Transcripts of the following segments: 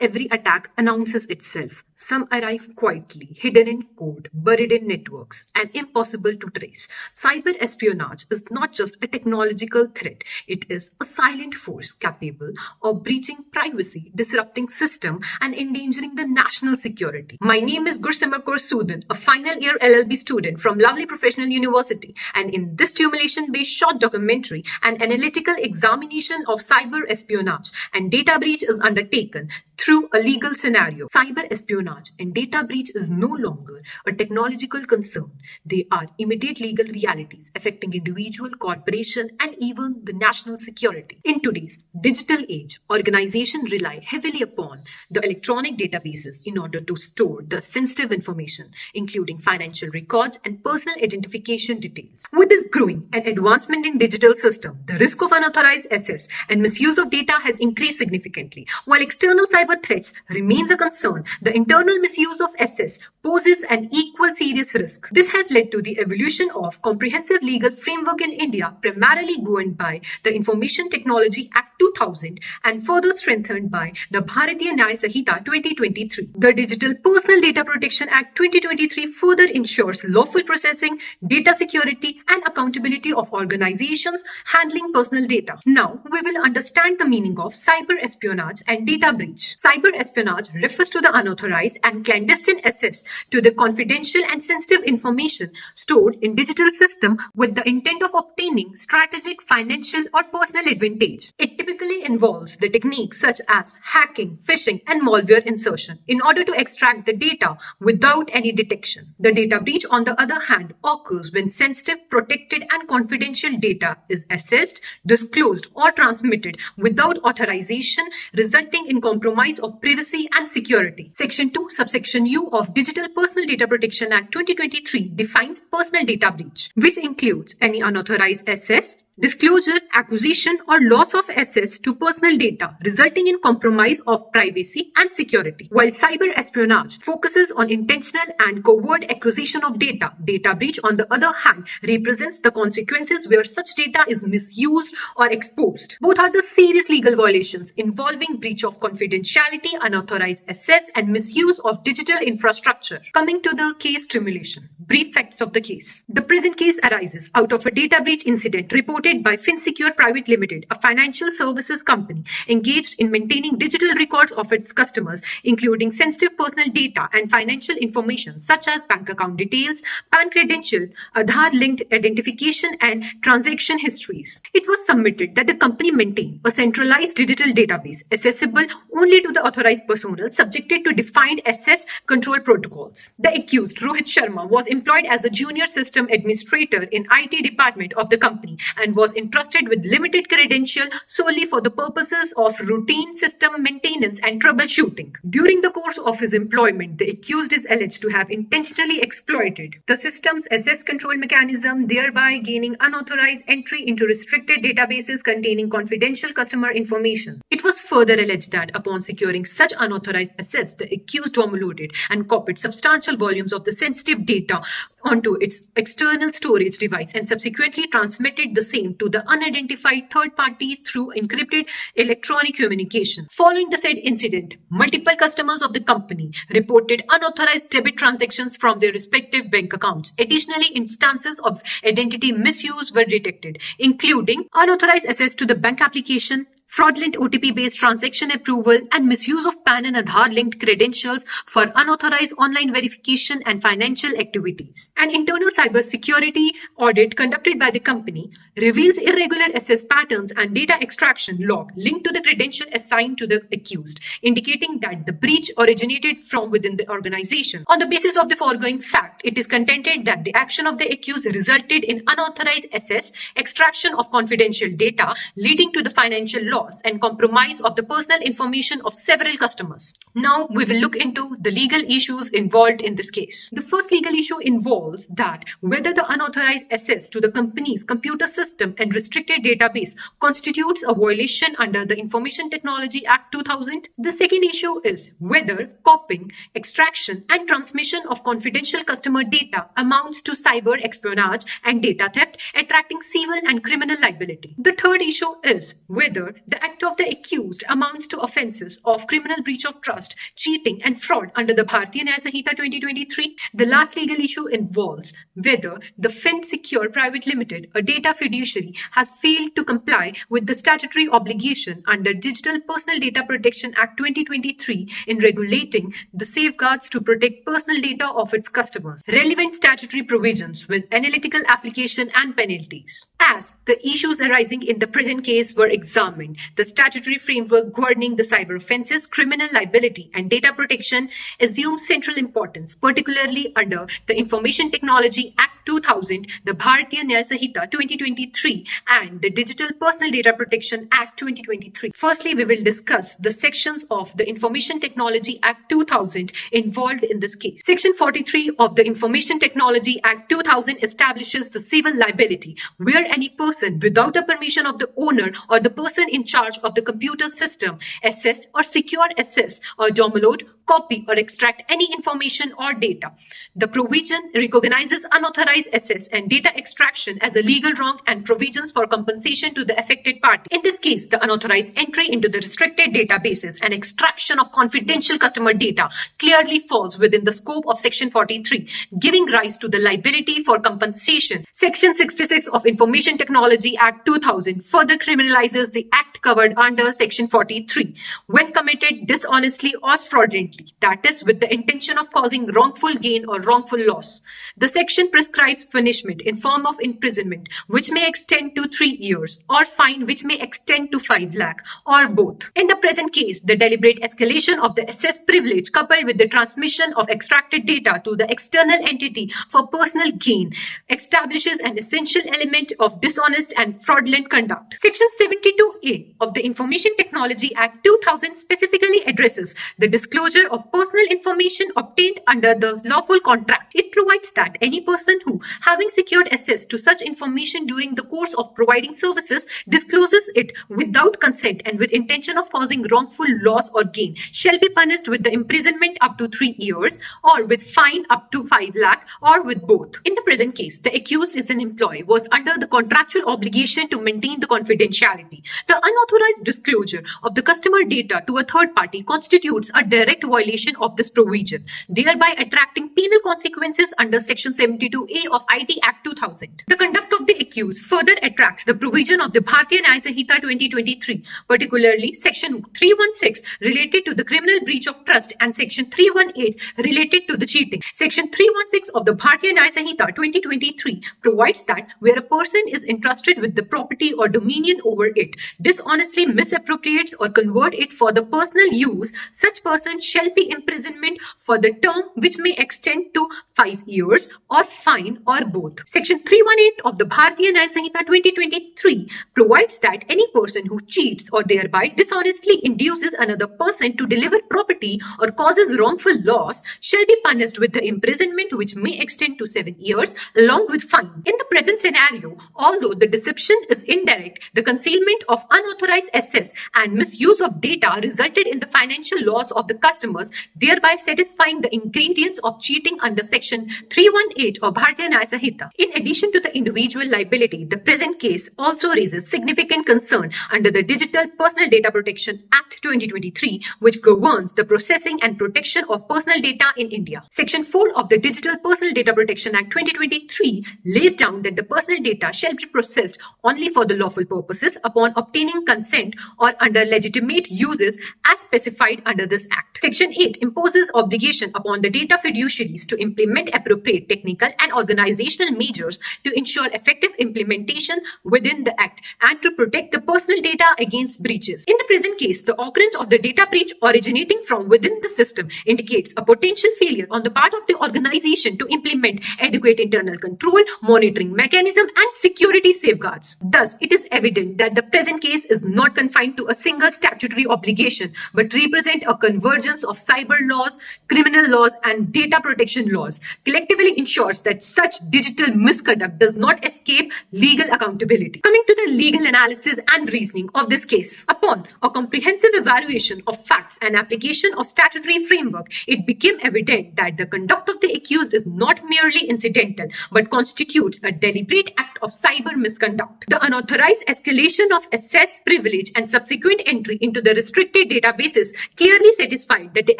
every attack announces itself. Some arrive quietly, hidden in code, buried in networks, and impossible to trace. Cyber espionage is not just a technological threat, it is a silent force capable of breaching privacy, disrupting system, and endangering the national security. My name is Gursimar Kaur Soodin, a final year LLB student from Lovely Professional University, and in this stimulation-based short documentary, an analytical examination of cyber espionage and data breach is undertaken through a legal scenario. Cyber espionage and data breach is no longer a technological concern. They are immediate legal realities affecting individual, corporation, and even the national security. In today's digital age, organizations rely heavily upon the electronic databases in order to store the sensitive information, including financial records and personal identification details. With this growing and advancement in digital system, the risk of unauthorized access and misuse of data has increased significantly. While external cyber threats remains a concern, the internal misuse of access poses an equal serious risk. This has led to the evolution of comprehensive legal framework in India, primarily governed by the Information Technology Act 2000 and further strengthened by the Bharatiya Nyaya Sanhita 2023. The Digital Personal Data Protection Act 2023 further ensures lawful processing, data security, and accountability of organizations handling personal data. Now, we will understand the meaning of cyber espionage and data breach. Cyber espionage refers to the unauthorized and clandestine access to the confidential and sensitive information stored in digital system with the intent of obtaining strategic, financial, or personal advantage. It typically involves the techniques such as hacking, phishing, and malware insertion in order to extract the data without any detection. The data breach, on the other hand, occurs when sensitive, protected, and confidential data is accessed, disclosed, or transmitted without authorization, resulting in compromise of privacy and security. Section 2, subsection U of Digital Personal Data Protection Act 2023 defines personal data breach, which includes any unauthorized access, disclosure, acquisition, or loss of access to personal data, resulting in compromise of privacy and security. While cyber espionage focuses on intentional and covert acquisition of data, data breach, on the other hand, represents the consequences where such data is misused or exposed. Both are the serious legal violations involving breach of confidentiality, unauthorized access, and misuse of digital infrastructure. Coming to the case stimulation. Brief facts of the case. The present case arises out of a data breach incident reported by FinSecure Private Limited, a financial services company engaged in maintaining digital records of its customers, including sensitive personal data and financial information such as bank account details, PAN credential, Aadhaar-linked identification, and transaction histories. It was submitted that the company maintained a centralized digital database accessible only to the authorized personnel subjected to defined access control protocols. The accused, Rohit Sharma, was employed as a junior system administrator in IT department of the company and was entrusted with limited credential solely for the purposes of routine system maintenance and troubleshooting. During the course of his employment, the accused is alleged to have intentionally exploited the system's access control mechanism, thereby gaining unauthorized entry into restricted databases containing confidential customer information. It was further alleged that upon securing such unauthorized access, the accused downloaded and copied substantial volumes of the sensitive data onto its external storage device and subsequently transmitted the same to the unidentified third party through encrypted electronic communication. Following the said incident, multiple customers of the company reported unauthorized debit transactions from their respective bank accounts. Additionally, instances of identity misuse were detected, including unauthorized access to the bank application, fraudulent OTP-based transaction approval, and misuse of PAN and Aadhaar-linked credentials for unauthorized online verification and financial activities. An internal cybersecurity audit conducted by the company reveals irregular access patterns and data extraction log linked to the credential assigned to the accused, indicating that the breach originated from within the organization. On the basis of the foregoing fact, it is contended that the action of the accused resulted in unauthorized access, extraction of confidential data, leading to the financial loss and compromise of the personal information of several customers. Now we will look into the legal issues involved in this case. The first legal issue involves that whether the unauthorized access to the company's computer system system and restricted database constitutes a violation under the Information Technology Act 2000. The second issue is whether copying, extraction, and transmission of confidential customer data amounts to cyber espionage and data theft, attracting civil and criminal liability. The third issue is whether the act of the accused amounts to offences of criminal breach of trust, cheating, and fraud under the Bharatiya Nyaya Sanhita 2023. The last legal issue involves whether the FinSecure Private Limited, a data fiduciary, has failed to comply with the statutory obligation under Digital Personal Data Protection Act 2023 in regulating the safeguards to protect personal data of its customers, relevant statutory provisions with analytical application and penalties. As the issues arising in the present case were examined, the statutory framework governing the cyber offences, criminal liability, and data protection assumes central importance, particularly under the Information Technology Act 2000, the Bharatiya Nyaya Sanhita 2023, and the Digital Personal Data Protection Act 2023. Firstly, we will discuss the sections of the Information Technology Act 2000 involved in this case. Section 43 of the Information Technology Act 2000 establishes the civil liability where any person without the permission of the owner or the person in charge of the computer system access or secure access or download, copy or extract any information or data. The provision recognizes unauthorized access and data extraction as a legal wrong and provisions for compensation to the affected party. In this case, the unauthorized entry into the restricted databases and extraction of confidential customer data clearly falls within the scope of Section 43, giving rise to the liability for compensation. Section 66 of Information Technology Act 2000 further criminalizes the act covered under Section 43 when committed dishonestly or fraudulently, that is, with the intention of causing wrongful gain or wrongful loss. The section prescribes punishment in form of imprisonment, which may extend to 3 years, or fine, which may extend to 5 lakh, or both. In the present case, the deliberate escalation of the access privilege coupled with the transmission of extracted data to the external entity for personal gain establishes an essential element of dishonest and fraudulent conduct. Section 72A of the Information Technology Act 2000 specifically addresses the disclosure of personal information obtained under the lawful contract. It provides that any person who, having secured access to such information during the course of providing services, discloses it without consent and with intention of causing wrongful loss or gain, shall be punished with the imprisonment up to 3 years, or with fine up to 5 lakh, or with both. In the present case, the accused is an employee, was under the contractual obligation to maintain the confidentiality. The unauthorized disclosure of the customer data to a third party constitutes a direct violation of this provision, thereby attracting penal consequences under Section 72A of IT Act 2000. The conduct of the accused further attracts the provision of the Bharatiya Nyaya Sanhita 2023, particularly Section 316 related to the criminal breach of trust and Section 318 related to the cheating. Section 316 of the Bharatiya Nyaya Sanhita 2023 provides that where a person is entrusted with the property or dominion over it, dishonestly misappropriates or convert it for the personal use, such person shall be imprisonment for the term which may extend to 5 years, or fine, or both. Section 318 of the Bharatiya Nyaya Sanhita 2023 provides that any person who cheats or thereby dishonestly induces another person to deliver property or causes wrongful loss shall be punished with the imprisonment which may extend to 7 years along with fine. In the present scenario, although the deception is indirect, the concealment of unauthorized access and misuse of data resulted in the financial loss of the customers, thereby satisfying the ingredients of cheating under Section 318 of Bharatiya Nyaya Sanhita. In addition to the individual liability, the present case also raises significant concern under the Digital Personal Data Protection Act 2023, which governs the processing and protection of personal data in India. Section 4 of the Digital Personal Data Protection Act 2023 lays down that the personal data shall be processed only for the lawful purposes upon obtaining consent or under legitimate uses as specified under this Act. Section 8 imposes obligation upon the data fiduciaries to implement appropriate technical and organizational measures to ensure effective implementation within the Act and to protect the personal data against breaches. In the present case, the occurrence of the data breach originating from within the system indicates a potential failure on the part of the organization to implement adequate internal control, monitoring mechanism, and security safeguards. Thus, it is evident that the present case is not confined to a single statutory obligation, but represent a convergence of cyber laws, criminal laws, and data protection laws collectively ensures that such digital misconduct does not escape legal accountability. Coming to the legal analysis and reasoning of this case. Upon a comprehensive evaluation of facts and application of statutory framework, it became evident that the conduct of the accused is not merely incidental but constitutes a deliberate act of cyber misconduct. The unauthorized escalation of access privilege and subsequent entry into the restricted databases clearly satisfied that the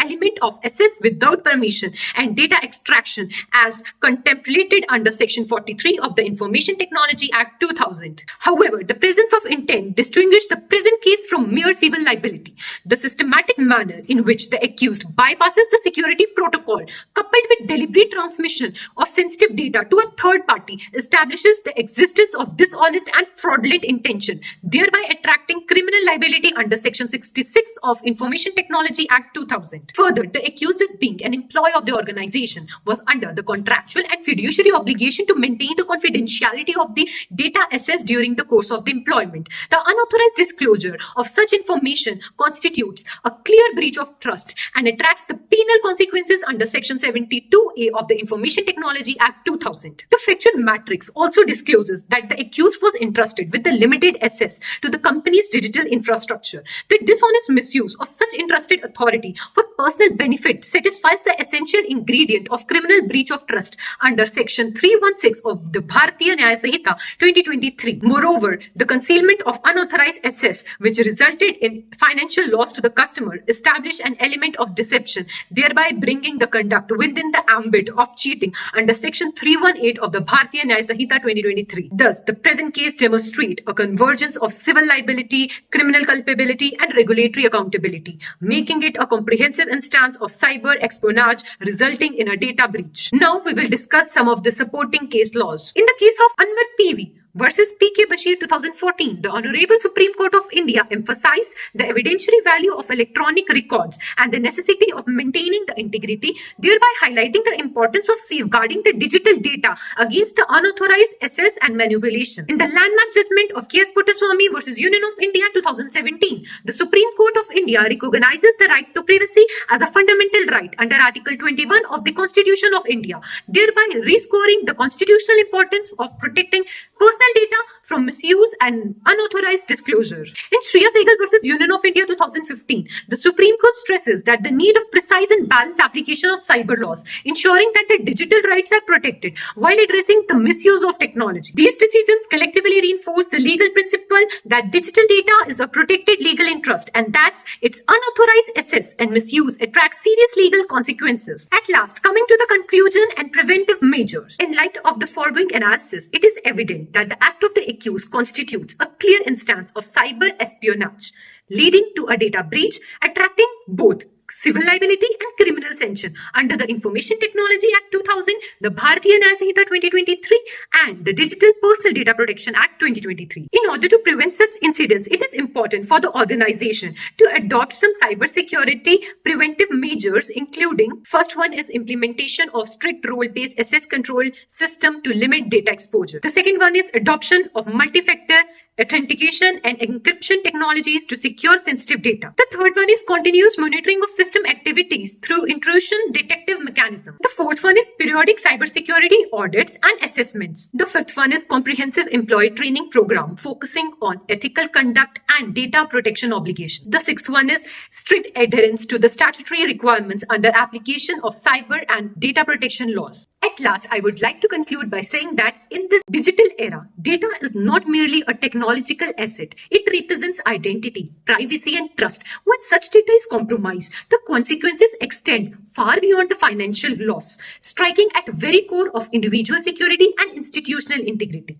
element of access without permission and data extraction as contemplated under Section 43 of the Information Technology Act 2000. However, the presence of intent distinguished the present case from mere civil liability. The systematic manner in which the accused bypasses the security protocol, coupled with deliberate transmission of sensitive data to a third party, establishes the existence of dishonest and fraudulent intention, thereby attracting criminal liability under Section 66 of Information Technology Act 2000. Further, the accused, as being an employee of the organization, was under the contractual and fiduciary obligation to maintain the confidentiality of the data accessed during the course of the employment. The unauthorized disclosure of such information constitutes a clear breach of trust and attracts the penal consequences under Section 72A of the Information Technology Act 2000. The factual matrix also discloses that the accused was entrusted with the limited access to the company's digital infrastructure. The dishonest misuse of such entrusted authority for personal benefit satisfies the essential ingredient of criminal breach of trust under Section 316 of the Bharatiya Nyaya Sanhita 2023. Moreover, the concealment of unauthorized access, which resulted in financial loss to the customer, established an element of deception, thereby bringing the conduct within the ambit of cheating under Section 318 of the Bharatiya Nyaya Sanhita 2023. Thus, the present case demonstrates a convergence of civil liability, criminal culpability, and regulatory accountability, making it a comprehensive instance of cyber espionage resulting in a data breach. Now, we will discuss some of the supporting case laws. In the case of Anwar PV versus P.K. Bashir 2014, the Honorable Supreme Court of India emphasized the evidentiary value of electronic records and the necessity of maintaining the integrity, thereby highlighting the importance of safeguarding the digital data against the unauthorized access and manipulation. In the landmark judgment of K.S. Puttaswamy versus Union of India 2017, the Supreme Court of India recognizes the right to privacy as a fundamental right under Article 21 of the Constitution of India, thereby rescoring the constitutional importance of protecting personal data from misuse and unauthorized disclosure. In Shreya Sehgal versus Union of India 2015, the Supreme Court stresses that the need of precise and balanced application of cyber laws, ensuring that the digital rights are protected while addressing the misuse of technology. These decisions collectively reinforce the legal principle that digital data is a protected legal interest and that its unauthorized access and misuse attracts serious legal consequences. At last, coming to the conclusion and preventive measures. In light of the foregoing analysis, it is evident that the act of the accused constitutes a clear instance of cyber espionage, leading to a data breach, attracting both civil liability and criminal sanction under the Information Technology Act 2000, the Bharatiya Nyaya Sanhita 2023, and the Digital Personal Data Protection Act 2023. In order to prevent such incidents, it is important for the organization to adopt some cybersecurity preventive measures, including first one is implementation of strict role-based access control system to limit data exposure. The second one is adoption of multi-factor authentication and encryption technologies to secure sensitive data. The third one is continuous monitoring of system activities through intrusion detective mechanism. The fourth one is periodic cybersecurity audits and assessments. The fifth one is comprehensive employee training program focusing on ethical conduct and data protection obligations. The sixth one is strict adherence to the statutory requirements under application of cyber and data protection laws. At last, I would like to conclude by saying that in this digital era, data is not merely a technological asset. It represents identity, privacy, and trust. When such data is compromised, the consequences extend far beyond the financial loss, striking at the very core of individual security and institutional integrity.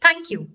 Thank you.